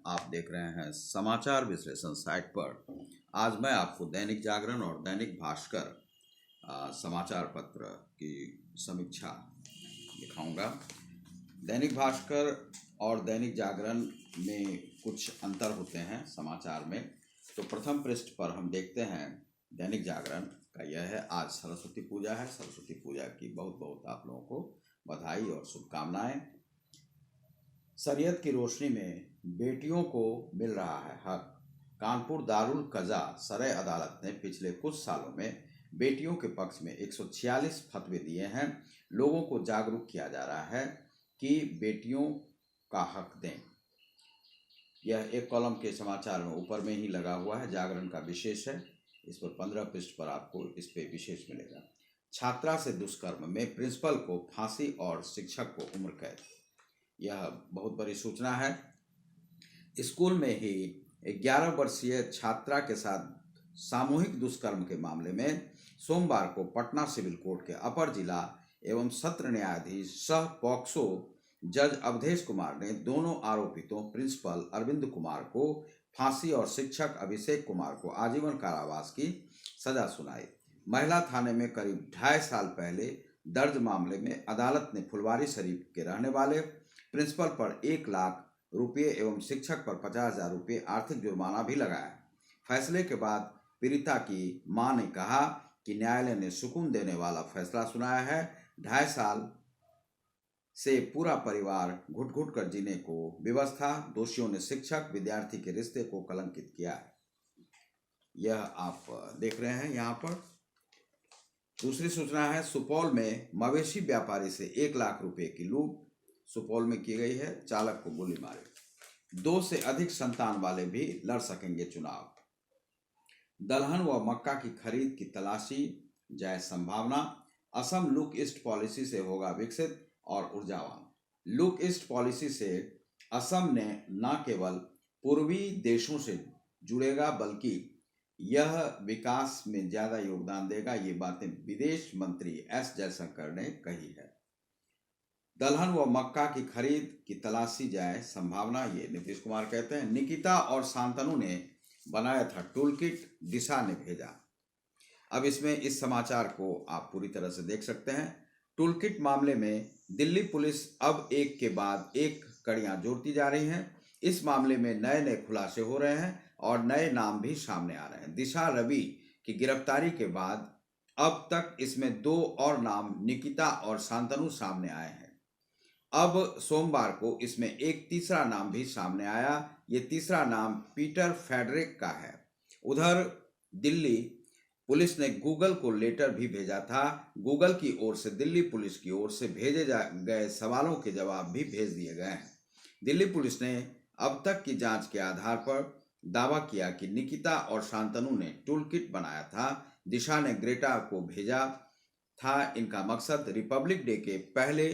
आप देख रहे हैं समाचार विश्लेषण साइट पर। आज मैं आपको दैनिक जागरण और दैनिक भास्कर समाचार पत्र की समीक्षा दिखाऊंगा। दैनिक भास्कर और दैनिक जागरण में कुछ अंतर होते हैं समाचार में। तो प्रथम पृष्ठ पर हम देखते हैं दैनिक जागरण का यह है, आज सरस्वती पूजा है। सरस्वती पूजा की बहुत बहुत आप लोगों को बधाई और शुभकामनाएं। शरीयत की रोशनी में बेटियों को मिल रहा है हक। कानपुर दारुल कज़ा सरे अदालत ने पिछले कुछ सालों में बेटियों के पक्ष में 146 फतवे दिए हैं। लोगों को जागरूक किया जा रहा है कि बेटियों का हक दें। यह एक कॉलम के समाचार में ऊपर में ही लगा हुआ है, जागरण का विशेष है। इस पर 15 पृष्ठ पर आपको इस पे विशेष मिलेगा। छात्रा से दुष्कर्म में प्रिंसिपल को फांसी और शिक्षक को उम्र कैद। यह बहुत बड़ी सूचना है। स्कूल में ही 11 वर्षीय छात्रा के साथ सामूहिक दुष्कर्म के मामले में सोमवार को पटना सिविल कोर्ट के अपर जिला एवं सत्र न्यायाधीश सह पॉक्सो जज अवधेश कुमार ने दोनों आरोपितों प्रिंसिपल अरविंद कुमार को फांसी और शिक्षक अभिषेक कुमार को आजीवन कारावास की सजा सुनाई। महिला थाने में करीब 2.5 साल पहले दर्ज मामले में अदालत ने फुलवारी शरीफ के रहने वाले प्रिंसिपल पर 1 लाख रुपये एवं शिक्षक पर 50,000 रुपये आर्थिक जुर्माना भी लगाया। फैसले के बाद पीड़िता की मां ने कहा कि न्यायालय ने सुकून देने वाला फैसला सुनाया है। 2.5 साल से पूरा परिवार घुट घुट कर जीने को विवश था। दोषियों ने शिक्षक विद्यार्थी के रिश्ते को कलंकित किया है। यह आप देख रहे हैं यहाँ पर। दूसरी सूचना है, सुपौल में मवेशी व्यापारी से 1 लाख रुपए की लूट सुपौल में की गई है। चालक को गोली मारी। 2 से अधिक संतान वाले भी लड़ सकेंगे चुनाव। दलहन व मक्का की खरीद की तलाशी जाए संभावना। असम लुक ईस्ट पॉलिसी से होगा विकसित और ऊर्जावान। लुक ईस्ट पॉलिसी से असम ने न केवल पूर्वी देशों से जुड़ेगा बल्कि यह विकास में ज्यादा योगदान देगा। ये बातें विदेश मंत्री एस जयशंकर ने कही है। दलहन व मक्का की खरीद की तलाशी जाए संभावना, ये नीतीश कुमार कहते हैं। निकिता और शांतनु ने बनाया था टूल किट, दिशा ने भेजा। अब इसमें इस समाचार को आप पूरी तरह से देख सकते हैं। टूल किट मामले में दिल्ली पुलिस अब एक के बाद एक कड़ियां जोड़ती जा रही हैं। इस मामले में नए नए खुलासे हो रहे हैं और नए नाम भी सामने आ रहे हैं। दिशा रवि की गिरफ्तारी के बाद अब तक इसमें 2 और नाम निकिता और शांतनु सामने आए हैं। अब सोमवार को इसमें एक तीसरा नाम भी सामने आया। ये तीसरा नाम पीटर फेडरिक का है। उधर दिल्ली पुलिस ने गूगल को लेटर भी भेजा था। गूगल की ओर से दिल्ली पुलिस की ओर से भेजे गए सवालों के जवाब भी भेज दिए गए हैं। दिल्ली पुलिस ने अब तक की जांच के आधार पर दावा किया कि निकिता और शांतनु ने टूल किट बनाया था। दिशा ने ग्रेटा को भेजा था। इनका मकसद रिपब्लिक डे के पहले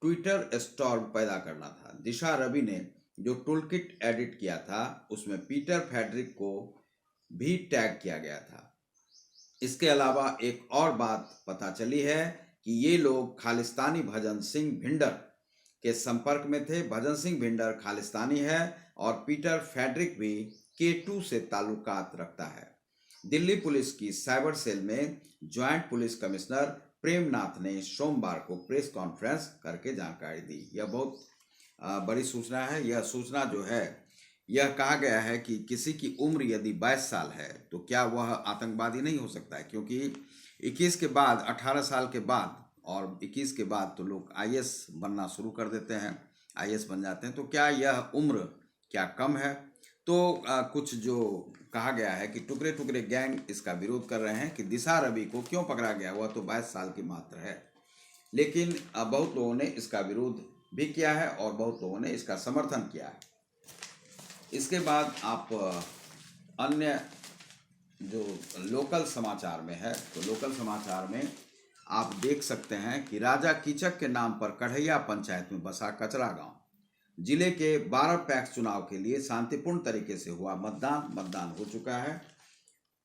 ट्विटर स्टॉर्म पैदा करना था। दिशा रवि ने जो टूल किट एडिट किया था उसमें पीटर फेडरिक को भी टैग किया गया था। इसके अलावा एक और बात पता चली है कि ये लोग खालिस्तानी भजन सिंह भिंडर के संपर्क में थे। भजन सिंह भिंडर खालिस्तानी है और पीटर फेडरिक भी K2 से ताल्लुकात रखता है। दिल्ली पुलिस की साइबर सेल में ज्वाइंट पुलिस कमिश्नर प्रेमनाथ ने सोमवार को प्रेस कॉन्फ्रेंस करके जानकारी दी। यह बहुत बड़ी सूचना है। यह सूचना जो है, यह कहा गया है कि किसी की उम्र यदि 22 साल है तो क्या वह आतंकवादी नहीं हो सकता है, क्योंकि 21 के बाद, 18 साल के बाद और 21 के बाद तो लोग IAS बनना शुरू कर देते हैं, IAS बन जाते हैं। तो क्या यह उम्र क्या कम है? तो कुछ जो कहा गया है कि टुकड़े टुकड़े गैंग इसका विरोध कर रहे हैं कि दिशा रवि को क्यों पकड़ा गया, वह तो 22 साल की मात्र है। लेकिन बहुत लोगों ने इसका विरोध भी किया है और बहुत लोगों ने इसका समर्थन किया है। इसके बाद आप अन्य जो लोकल समाचार में है, तो लोकल समाचार में आप देख सकते हैं कि राजा कीचक के नाम पर कढ़ैया पंचायत में बसा कचरा गांव। जिले के 12 पैक्स चुनाव के लिए शांतिपूर्ण तरीके से हुआ मतदान हो चुका है।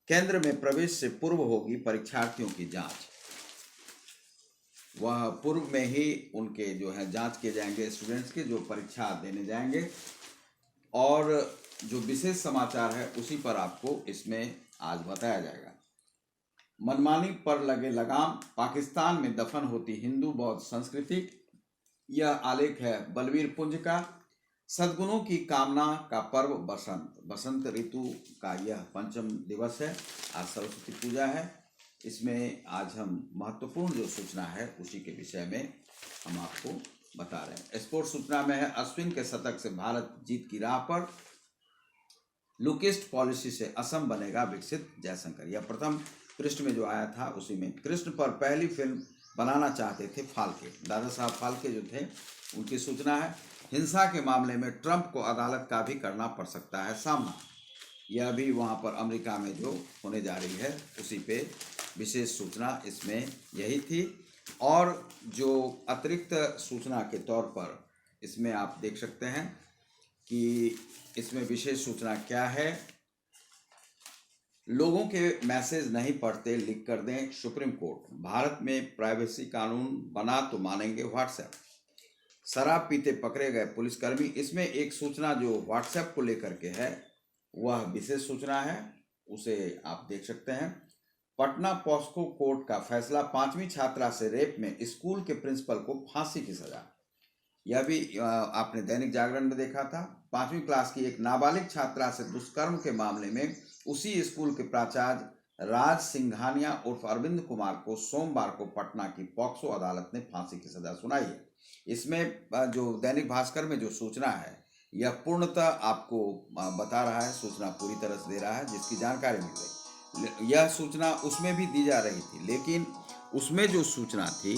केंद्र में प्रवेश से पूर्व होगी परीक्षार्थियों की जांच। वह पूर्व में ही उनके जो है जांच किए जाएंगे स्टूडेंट्स के जो परीक्षा देने जाएंगे। और जो विशेष समाचार है उसी पर आपको इसमें आज बताया जाएगा। मनमानी पर लगे लगाम, पाकिस्तान में दफन होती हिंदू बौद्ध संस्कृति। यह आलेख है बलवीर पुंज का। सद्गुणों की कामना का पर्व बसंत, बसंत ऋतु का यह 5वां दिवस है। आज सरस्वती पूजा है। इसमें आज हम महत्वपूर्ण जो सूचना है उसी के विषय में हम आपको बता रहे हैं। स्पोर्ट्स सूचना में है अश्विन के शतक से भारत जीत की राह पर। लुकिस्ट पॉलिसी से असम बनेगा विकसित, जयशंकर। यह प्रथम पृष्ठ में जो आया था उसी में। कृष्ण पर पहली फिल्म बनाना चाहते थे फाल्के, दादा साहब फाल्के जो थे उनकी सूचना है। हिंसा के मामले में ट्रंप को अदालत का भी करना पड़ सकता है सामना। यह भी वहाँ पर अमेरिका में जो होने जा रही है उसी पे विशेष सूचना इसमें यही थी। और जो अतिरिक्त सूचना के तौर पर इसमें आप देख सकते हैं कि इसमें विशेष सूचना क्या है। लोगों के मैसेज नहीं पढ़ते, लिख कर दें सुप्रीम कोर्ट। भारत में प्राइवेसी कानून बना तो मानेंगे व्हाट्सएप। शराब पीते पकड़े गए पुलिसकर्मी। इसमें एक सूचना जो व्हाट्सएप को लेकर के है वह विशेष सूचना है, उसे आप देख सकते हैं। पटना पॉस्को कोर्ट का फैसला, 5वीं छात्रा से रेप में स्कूल के प्रिंसिपल को फांसी की सजा। यह भी आपने दैनिक जागरण में देखा था। 5वीं क्लास की एक नाबालिग छात्रा से दुष्कर्म के मामले में उसी स्कूल के प्राचार्य राज सिंघानिया उर्फ अरविंद कुमार को सोमवार को पटना की पॉक्सो अदालत ने फांसी की सजा सुनाई है। इसमें जो दैनिक भास्कर में जो सूचना है यह पूर्णतः आपको बता रहा है, सूचना पूरी तरह से दे रहा है जिसकी जानकारी मिल रही। यह सूचना उसमें भी दी जा रही थी, लेकिन उसमें जो सूचना थी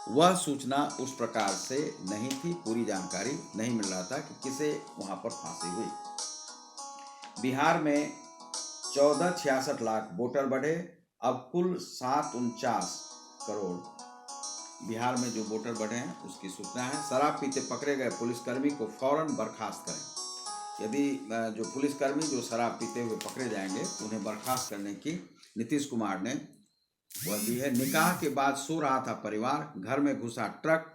वह सूचना उस प्रकार से नहीं थी, पूरी जानकारी नहीं मिल रहा था कि किसे वहाँ पर फांसी हुई। बिहार में 1466 लाख वोटर बढ़े, अब कुल 749 करोड़ बिहार में जो वोटर बढ़े हैं उसकी सूचना है। शराब पीते पकड़े गए पुलिसकर्मी को फौरन बर्खास्त करें। यदि जो पुलिसकर्मी जो शराब पीते हुए पकड़े जाएंगे उन्हें बर्खास्त करने की नीतीश कुमार ने वह दी है। निकाह के बाद सो रहा था परिवार, घर में घुसा ट्रक,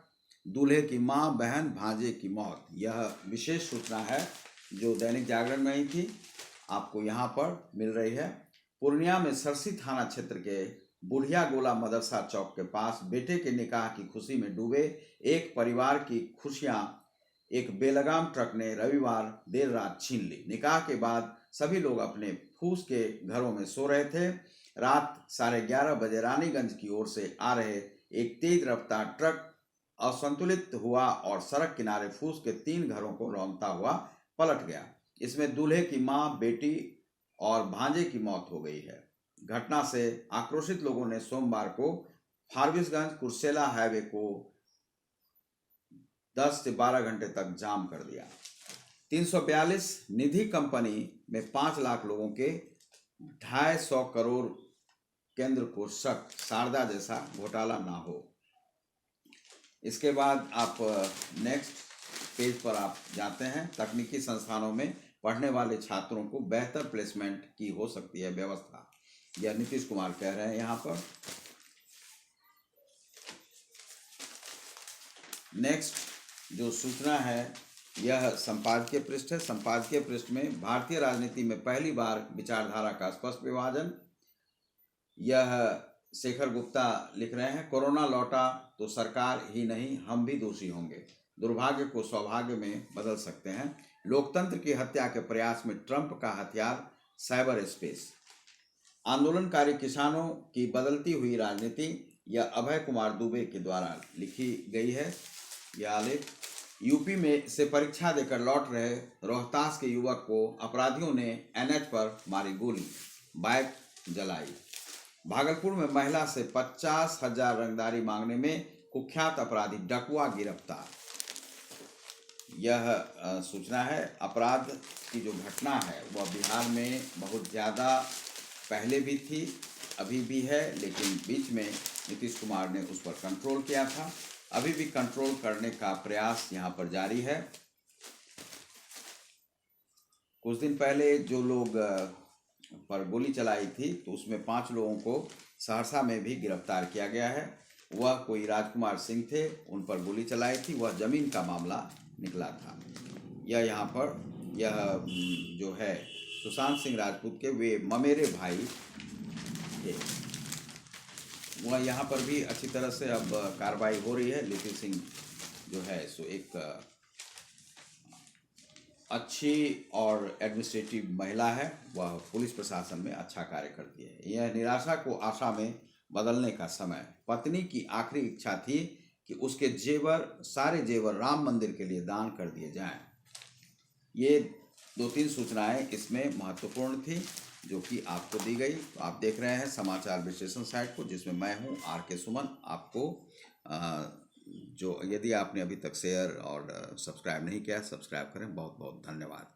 दूल्हे की मां बहन भांजे की मौत। यह विशेष सूचना है जो दैनिक जागरण में ही थी, आपको यहाँ पर मिल रही है। पूर्णिया में सरसी थाना क्षेत्र के बुढ़िया गोला मदरसा चौक के पास बेटे के निकाह की खुशी में डूबे एक परिवार की खुशियां एक बेलगाम ट्रक ने रविवार देर रात छीन ली। निकाह के बाद सभी लोग अपने फूस के घरों में सो रहे थे। रात 11:30 बजे रानीगंज की ओर से आ रहे एक तेज रफ्तार ट्रक असंतुलित हुआ और सड़क किनारे फूस के 3 घरों को रौंदता हुआ पलट गया। इसमें दूल्हे की मां, बेटी और भांजे की मौत हो गई है। घटना से आक्रोशित लोगों ने सोमवार को फारबिसगंज कुर्सेला हाईवे को 10 से 12 घंटे तक जाम कर दिया। 342 निधि कंपनी में 5 लाख लोगों के 250 करोड़ केंद्र को शक, शारदा जैसा घोटाला ना हो। इसके बाद आप नेक्स्ट पेज पर आप जाते हैं। तकनीकी संस्थानों में पढ़ने वाले छात्रों को बेहतर प्लेसमेंट की हो सकती है व्यवस्था, यह नीतीश कुमार कह रहे हैं यहाँ पर। नेक्स्ट जो सूचना है यह संपादकीय पृष्ठ है। संपादकीय पृष्ठ में भारतीय राजनीति में पहली बार विचारधारा का स्पष्ट विभाजन, यह शेखर गुप्ता लिख रहे हैं। कोरोना लौटा तो सरकार ही नहीं हम भी दोषी होंगे, दुर्भाग्य को सौभाग्य में बदल सकते हैं। लोकतंत्र की हत्या के प्रयास में ट्रंप का हथियार साइबर स्पेस। आंदोलनकारी किसानों की बदलती हुई राजनीति, यह अभय कुमार दुबे के द्वारा लिखी गई है यह आलेख। यूपी में से परीक्षा देकर लौट रहे रोहतास के युवक को अपराधियों ने एनएच पर मारी गोली, बाइक जलाई। भागलपुर में महिला से 50,000 रंगदारी मांगने में कुख्यात अपराधी डकुआ गिरफ्तार। यह सूचना है। अपराध की जो घटना है वह बिहार में बहुत ज़्यादा पहले भी थी, अभी भी है, लेकिन बीच में नीतीश कुमार ने उस पर कंट्रोल किया था। अभी भी कंट्रोल करने का प्रयास यहाँ पर जारी है। कुछ दिन पहले जो लोग पर गोली चलाई थी तो उसमें 5 लोगों को सहरसा में भी गिरफ्तार किया गया है। वह कोई राजकुमार सिंह थे, उन पर गोली चलाई थी, वह जमीन का मामला निकला था। यह यहाँ पर यह जो है सुशांत सिंह राजपूत के वे ममेरे भाई थे। वह यहाँ पर भी अच्छी तरह से अब कार्रवाई हो रही है। लिपि सिंह जो है सो एक अच्छी और एडमिनिस्ट्रेटिव महिला है। वह पुलिस प्रशासन में अच्छा कार्य करती है। यह निराशा को आशा में बदलने का समय। पत्नी की आखिरी इच्छा थी कि उसके सारे जेवर राम मंदिर के लिए दान कर दिए जाएं। ये 2-3 सूचनाएं इसमें महत्वपूर्ण थी जो कि आपको दी गई। तो आप देख रहे हैं समाचार विश्लेषण साइट को, जिसमें मैं हूं RK सुमन। आपको जो यदि आपने अभी तक शेयर और सब्सक्राइब नहीं किया, सब्सक्राइब करें। बहुत बहुत धन्यवाद।